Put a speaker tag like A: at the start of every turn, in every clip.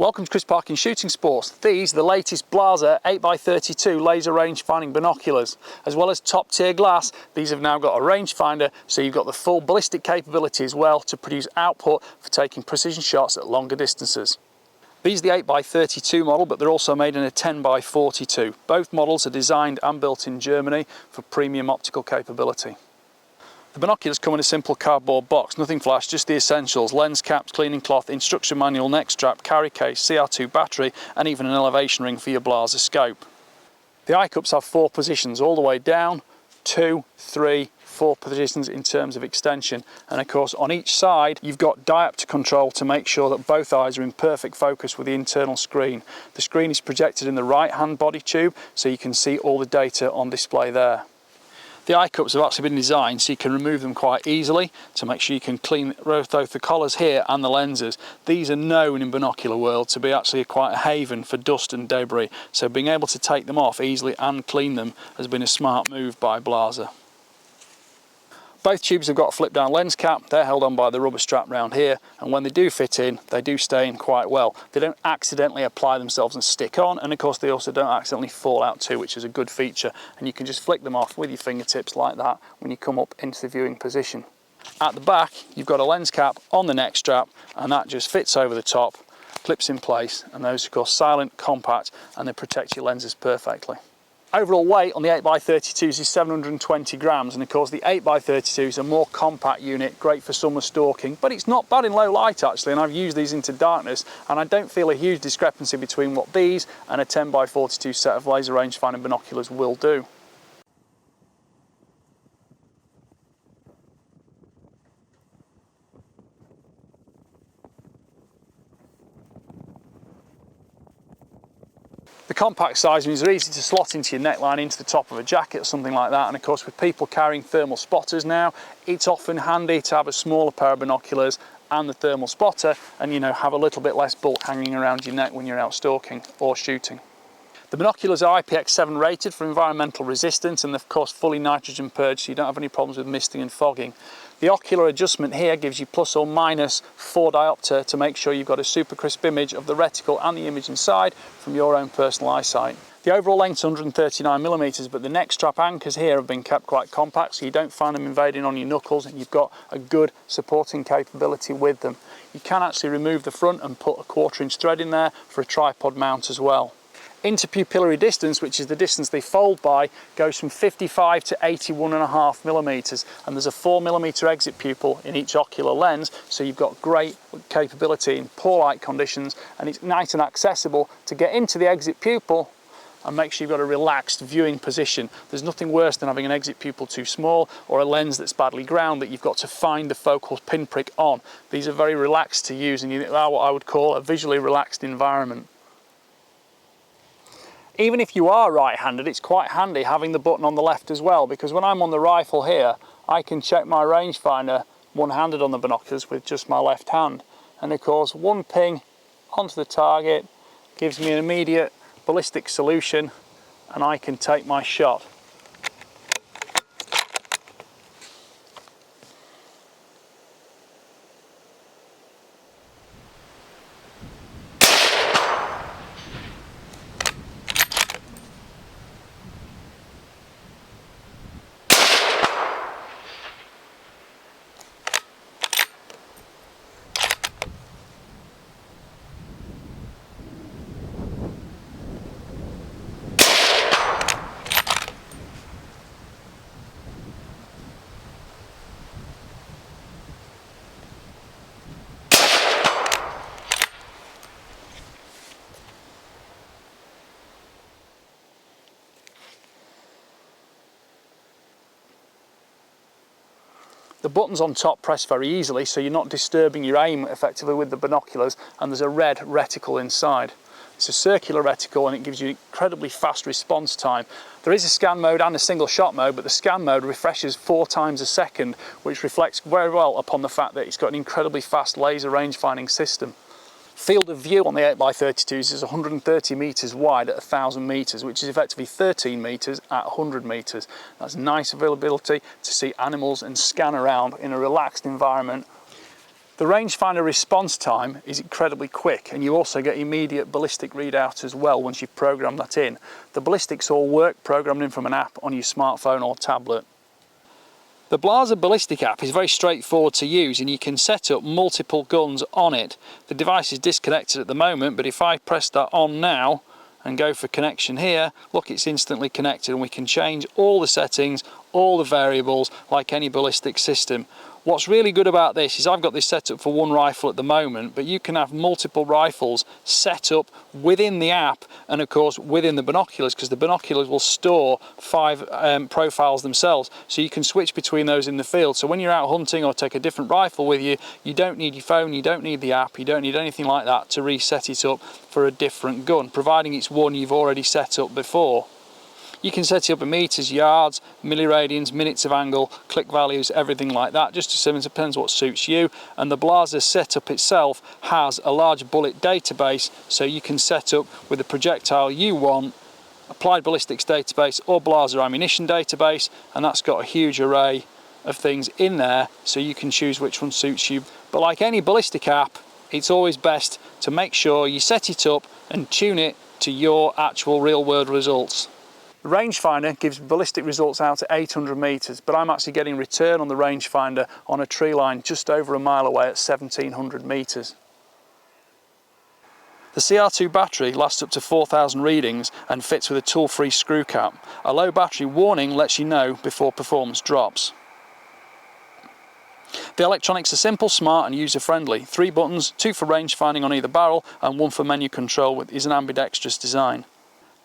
A: Welcome to Chris Parkin Shooting Sports. These are the latest Blaser 8x32 laser rangefinding binoculars. As well as top tier glass, these have now got a rangefinder, so you've got the full ballistic capability as well to produce output for taking precision shots at longer distances. These are the 8x32 model, but they're also made in a 10x42. Both models are designed and built in Germany for premium optical capability. The binoculars come in a simple cardboard box, nothing flash, just the essentials: lens caps, cleaning cloth, instruction manual, neck strap, carry case, CR2 battery, and even an elevation ring for your Blaser scope. The eye cups have 4 positions all the way down, 2, 3, 4 positions in terms of extension, and of course on each side you've got diopter control to make sure that both eyes are in perfect focus with the internal screen. The screen is projected in the right hand body tube, so you can see all the data on display there. The eye cups have actually been designed so you can remove them quite easily to make sure you can clean both the collars here and the lenses. These are known in binocular world to be actually quite a haven for dust and debris, so being able to take them off easily and clean them has been a smart move by Blaser. Both tubes have got a flip down lens cap. They're held on by the rubber strap round here, and when they do fit in, they do stay in quite well. They don't accidentally apply themselves and stick on, and of course they also don't accidentally fall out too, which is a good feature, and you can just flick them off with your fingertips like that when you come up into the viewing position. At the back you've got a lens cap on the neck strap, and that just fits over the top, clips in place, and those of course silent, compact, and they protect your lenses perfectly. Overall weight on the 8x32s is 720 grams, and of course the 8x32 is a more compact unit, great for summer stalking, but it's not bad in low light actually, and I've used these into darkness and I don't feel a huge discrepancy between what these and a 10x42 set of laser rangefinding binoculars will do. The compact size means they're easy to slot into your neckline, into the top of a jacket or something like that, and of course with people carrying thermal spotters now, it's often handy to have a smaller pair of binoculars and the thermal spotter, and have a little bit less bulk hanging around your neck when you're out stalking or shooting. The binoculars are IPX7 rated for environmental resistance, and of course fully nitrogen purged, so you don't have any problems with misting and fogging. The ocular adjustment here gives you plus or minus 4 diopter to make sure you've got a super crisp image of the reticle and the image inside from your own personal eyesight. The overall length is 139mm, but the neck strap anchors here have been kept quite compact, so you don't find them invading on your knuckles, and you've got a good supporting capability with them. You can actually remove the front and put a 1/4 inch thread in there for a tripod mount as well. Interpupillary distance, which is the distance they fold by, goes from 55 to 81.5mm, and there's a 4mm exit pupil in each ocular lens, so you've got great capability in poor light conditions, and it's nice and accessible to get into the exit pupil and make sure you've got a relaxed viewing position. There's nothing worse than having an exit pupil too small or a lens that's badly ground that you've got to find the focal pinprick on. These are very relaxed to use, and you are what I would call a visually relaxed environment. Even if you are right-handed, it's quite handy having the button on the left as well, because when I'm on the rifle here, I can check my rangefinder one-handed on the binoculars with just my left hand. And of course, one ping onto the target gives me an immediate ballistic solution, and I can take my shot. The buttons on top press very easily, so you're not disturbing your aim effectively with the binoculars, and there's a red reticle inside. It's a circular reticle, and it gives you incredibly fast response time. There is a scan mode and a single shot mode, but the scan mode refreshes 4 times a second, which reflects very well upon the fact that it's got an incredibly fast laser rangefinding system. Field of view on the 8x32s is 130 metres wide at 1,000 metres, which is effectively 13 metres at 100 metres. That's nice availability to see animals and scan around in a relaxed environment. The rangefinder response time is incredibly quick, and you also get immediate ballistic readout as well once you've programmed that in. The ballistics all work programmed in from an app on your smartphone or tablet. The Blaser ballistic app is very straightforward to use, and you can set up multiple guns on it. The device is disconnected at the moment, but if I press that on now and go for connection here, look, it's instantly connected, and we can change all the settings, all the variables like any ballistic system. What's really good about this is I've got this set up for one rifle at the moment, but you can have multiple rifles set up within the app and of course within the binoculars, because the binoculars will store 5 profiles themselves, so you can switch between those in the field. So when you're out hunting or take a different rifle with you, you don't need your phone, you don't need the app, you don't need anything like that to reset it up for a different gun, providing it's one you've already set up before. You can set it up in meters, yards, milliradians, minutes of angle, click values, everything like that, just as it depends what suits you. And the Blaser setup itself has a large bullet database, so you can set up with the projectile you want, applied ballistics database or Blaser ammunition database, and that's got a huge array of things in there, so you can choose which one suits you. But like any ballistic app, it's always best to make sure you set it up and tune it to your actual real world results. The rangefinder gives ballistic results out to 800 metres, but I'm actually getting return on the rangefinder on a tree line just over a mile away at 1700 metres. The CR2 battery lasts up to 4000 readings and fits with a tool-free screw cap. A low battery warning lets you know before performance drops. The electronics are simple, smart and user-friendly. 3 buttons, 2 for rangefinding on either barrel and 1 for menu control, is an ambidextrous design.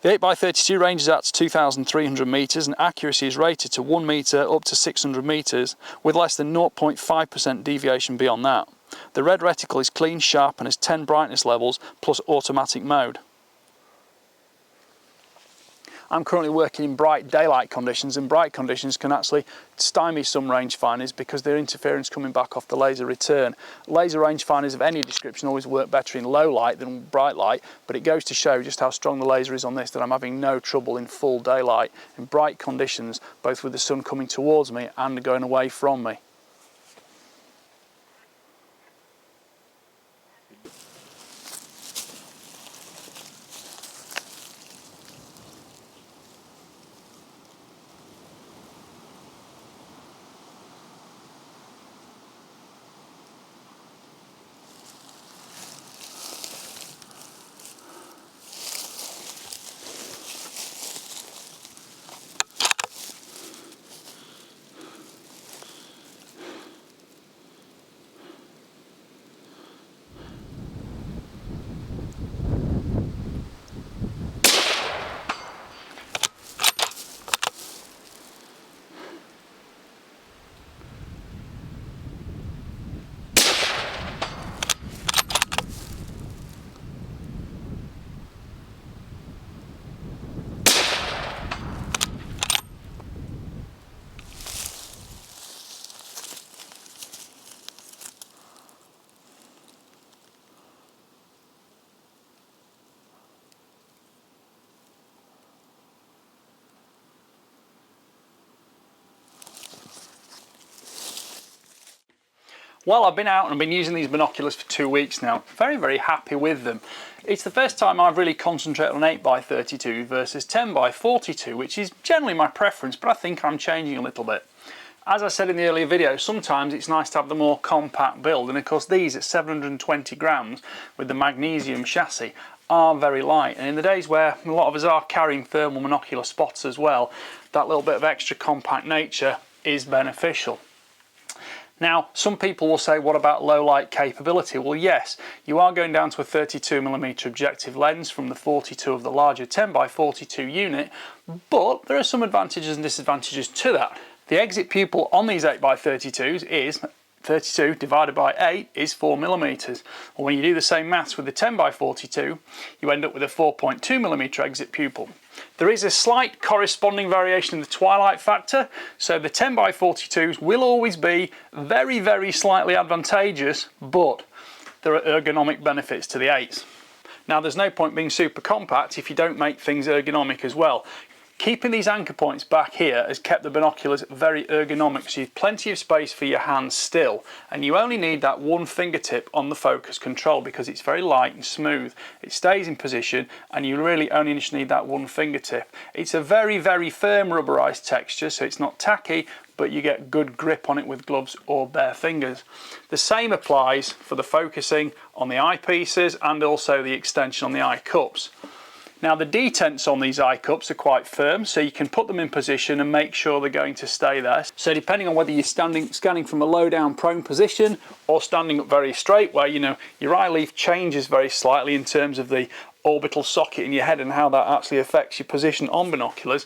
A: The 8x32 ranges out to 2,300 metres and accuracy is rated to 1 metre up to 600 metres with less than 0.5% deviation beyond that. The red reticle is clean, sharp and has 10 brightness levels plus automatic mode. I'm currently working in bright daylight conditions, and bright conditions can actually stymie some rangefinders because their interference coming back off the laser return. Laser rangefinders of any description always work better in low light than bright light, but it goes to show just how strong the laser is on this that I'm having no trouble in full daylight, in bright conditions, both with the sun coming towards me and going away from me. Well, I've been out and I've been using these binoculars for 2 weeks now. Very happy with them. It's the first time I've really concentrated on 8x32 versus 10x42, which is generally my preference, but I think I'm changing a little bit. As I said in the earlier video, sometimes it's nice to have the more compact build, and of course these at 720 grams with the magnesium chassis are very light, and in the days where a lot of us are carrying thermal monocular spots as well, that little bit of extra compact nature is beneficial. Now, some people will say, what about low light capability? Well, yes, you are going down to a 32mm objective lens from the 42 of the larger 10x42 unit, but there are some advantages and disadvantages to that. The exit pupil on these 8x32s is 32 divided by 8 is 4mm. Well, when you do the same maths with the 10x42, you end up with a 4.2mm exit pupil. There is a slight corresponding variation in the twilight factor, so the 10x42s will always be very slightly advantageous, but there are ergonomic benefits to the 8s. Now, there's no point being super compact if you don't make things ergonomic as well. Keeping these anchor points back here has kept the binoculars very ergonomic, so you've plenty of space for your hands still, and you only need that one fingertip on the focus control because it's very light and smooth. It stays in position and you really only just need that one fingertip. It's a very, very firm rubberized texture, so it's not tacky, but you get good grip on it with gloves or bare fingers. The same applies for the focusing on the eyepieces and also the extension on the eye cups. Now the detents on these eye cups are quite firm, so you can put them in position and make sure they're going to stay there. So depending on whether you're scanning from a low down prone position or standing up very straight, where your eye leaf changes very slightly in terms of the orbital socket in your head and how that actually affects your position on binoculars,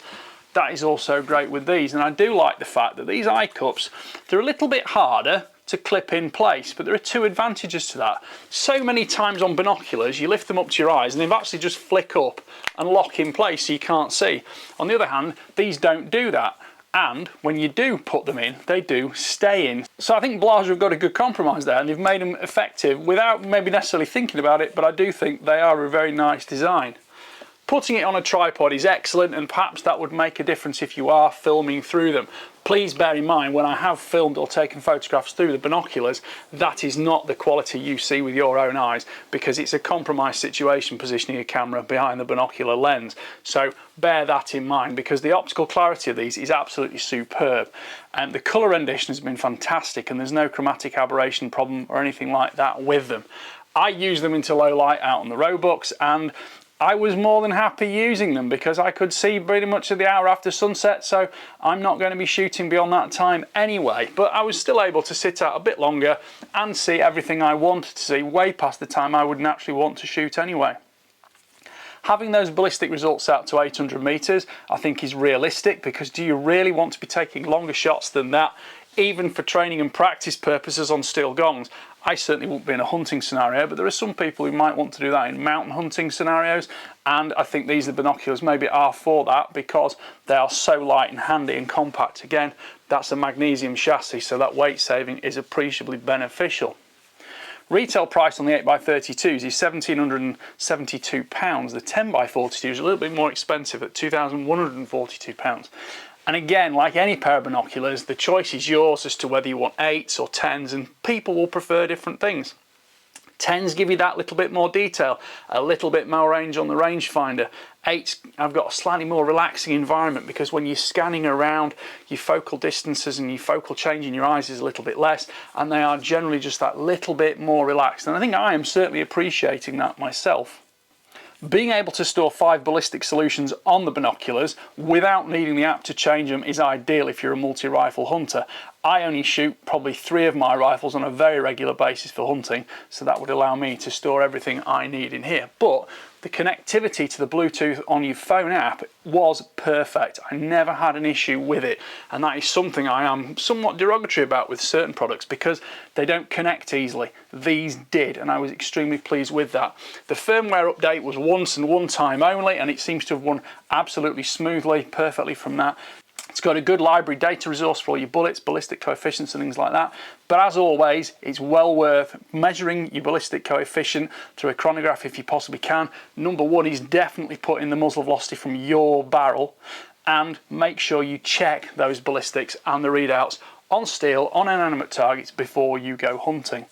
A: that is also great with these. And I do like the fact that these eye cups, they're a little bit harder to clip in place, but there are two advantages to that. So many times on binoculars you lift them up to your eyes and they've actually just flick up and lock in place so you can't see. On the other hand, these don't do that, and when you do put them in, they do stay in. So I think Blaser have got a good compromise there, and they've made them effective without maybe necessarily thinking about it, but I do think they are a very nice design. Putting it on a tripod is excellent, and perhaps that would make a difference if you are filming through them. Please bear in mind, when I have filmed or taken photographs through the binoculars, that is not the quality you see with your own eyes, because it's a compromised situation positioning a camera behind the binocular lens. So bear that in mind, because the optical clarity of these is absolutely superb. And the colour rendition has been fantastic, and there's no chromatic aberration problem or anything like that with them. I use them into low light out on the roebucks, and I was more than happy using them because I could see pretty much at the hour after sunset, so I'm not going to be shooting beyond that time anyway. But I was still able to sit out a bit longer and see everything I wanted to see way past the time I would naturally want to shoot anyway. Having those ballistic results out to 800 meters I think is realistic, because do you really want to be taking longer shots than that, even for training and practice purposes on steel gongs? I certainly won't be in a hunting scenario, but there are some people who might want to do that in mountain hunting scenarios, and I think these binoculars maybe are for that because they are so light and handy and compact. Again, that's a magnesium chassis, so that weight saving is appreciably beneficial. Retail price on the 8x32s is £1,772. The 10x42 is a little bit more expensive at £2,142. And again, like any pair of binoculars, the choice is yours as to whether you want 8s or 10s, and people will prefer different things. 10s give you that little bit more detail, a little bit more range on the rangefinder. 8s have got a slightly more relaxing environment, because when you're scanning around, your focal distances and your focal change in your eyes is a little bit less, and they are generally just that little bit more relaxed. And I think I am certainly appreciating that myself. Being able to store 5 ballistic solutions on the binoculars without needing the app to change them is ideal if you're a multi-rifle hunter. I only shoot probably 3 of my rifles on a very regular basis for hunting, so that would allow me to store everything I need in here. But the connectivity to the Bluetooth on your phone app was perfect. I never had an issue with it, and that is something I am somewhat derogatory about with certain products, because they don't connect easily. These did, and I was extremely pleased with that. The firmware update was once and one time only, and it seems to have run absolutely smoothly, perfectly from that. It's got a good library data resource for all your bullets, ballistic coefficients and things like that. But as always, it's well worth measuring your ballistic coefficient through a chronograph if you possibly can. Number one is definitely put in the muzzle velocity from your barrel, and make sure you check those ballistics and the readouts on steel, on inanimate targets before you go hunting.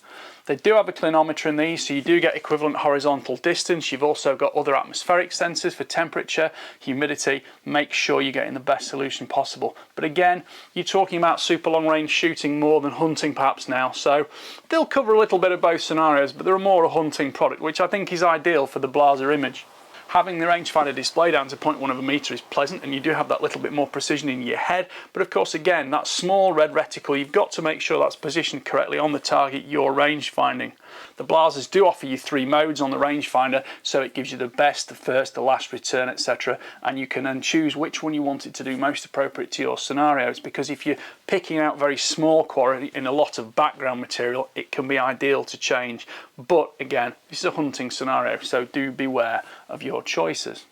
A: They do have a clinometer in these, so you do get equivalent horizontal distance. You've also got other atmospheric sensors for temperature, humidity. Make sure you're getting the best solution possible. But again, you're talking about super long range shooting more than hunting perhaps now, so they'll cover a little bit of both scenarios, but they're more a hunting product, which I think is ideal for the Blaser image. Having the rangefinder display down to 0.1 of a metre is pleasant, and you do have that little bit more precision in your head. But of course, again, that small red reticle, you've got to make sure that's positioned correctly on the target you're rangefinding. The Blasers do offer you 3 modes on the rangefinder, so it gives you the best, the first, the last return, etc. And you can then choose which one you want it to do most appropriate to your scenarios, because if you're picking out very small quality in a lot of background material, it can be ideal to change. But again, this is a hunting scenario, so do beware of your choices.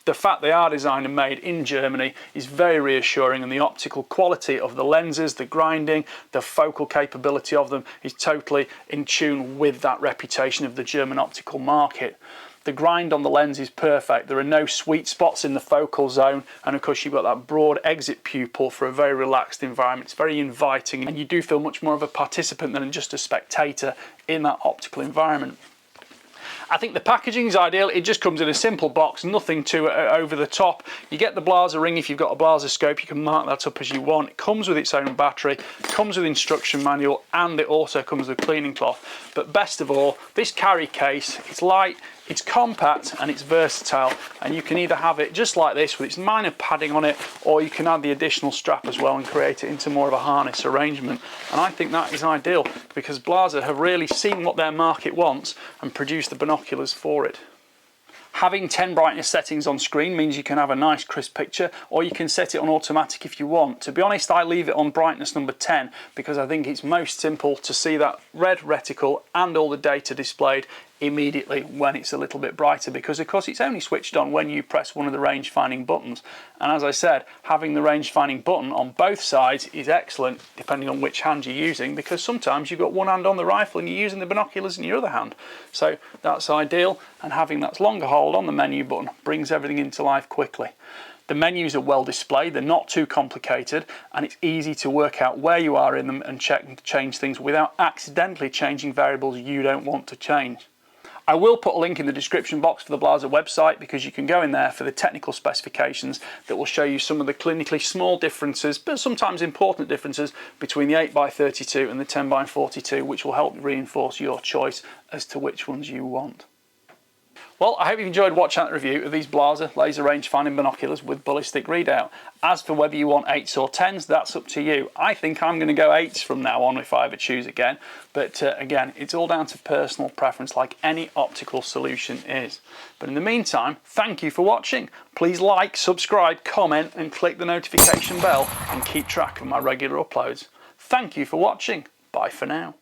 A: The fact they are designed and made in Germany is very reassuring, and the optical quality of the lenses, the grinding, the focal capability of them is totally in tune with that reputation of the German optical market. The grind on the lens is perfect. There are no sweet spots in the focal zone, and of course you've got that broad exit pupil for a very relaxed environment. It's very inviting, and you do feel much more of a participant than just a spectator in that optical environment. I think the packaging is ideal. It just comes in a simple box, nothing too over the top. You get the Blaser ring. If you've got a Blaser scope, you can mark that up as you want. It comes with its own battery, comes with instruction manual, and it also comes with a cleaning cloth. But best of all, this carry case, it's light, it's compact, and it's versatile, and you can either have it just like this with its minor padding on it, or you can add the additional strap as well and create it into more of a harness arrangement. And I think that is ideal because Blaser have really seen what their market wants and produced the binoculars for it. Having 10 brightness settings on screen means you can have a nice crisp picture, or you can set it on automatic if you want. To be honest, I leave it on brightness number 10 because I think it's most simple to see that red reticle and all the data displayed immediately when it's a little bit brighter, because of course it's only switched on when you press one of the range finding buttons. And as I said, having the range finding button on both sides is excellent depending on which hand you're using, because sometimes you've got one hand on the rifle and you're using the binoculars in your other hand. So that's ideal, and having that longer hold on the menu button brings everything into life quickly. The menus are well displayed, they're not too complicated, and it's easy to work out where you are in them and check and change things without accidentally changing variables you don't want to change. I will put a link in the description box for the Blaser website, because you can go in there for the technical specifications that will show you some of the clinically small differences, but sometimes important differences, between the 8x32 and the 10x42, which will help reinforce your choice as to which ones you want. Well, I hope you've enjoyed watching that review of these Blaser laser range finding binoculars with ballistic readout. As for whether you want 8s or 10s, that's up to you. I think I'm going to go 8s from now on if I ever choose again. But again, it's all down to personal preference, like any optical solution is. But in the meantime, thank you for watching. Please like, subscribe, comment, and click the notification bell, and keep track of my regular uploads. Thank you for watching. Bye for now.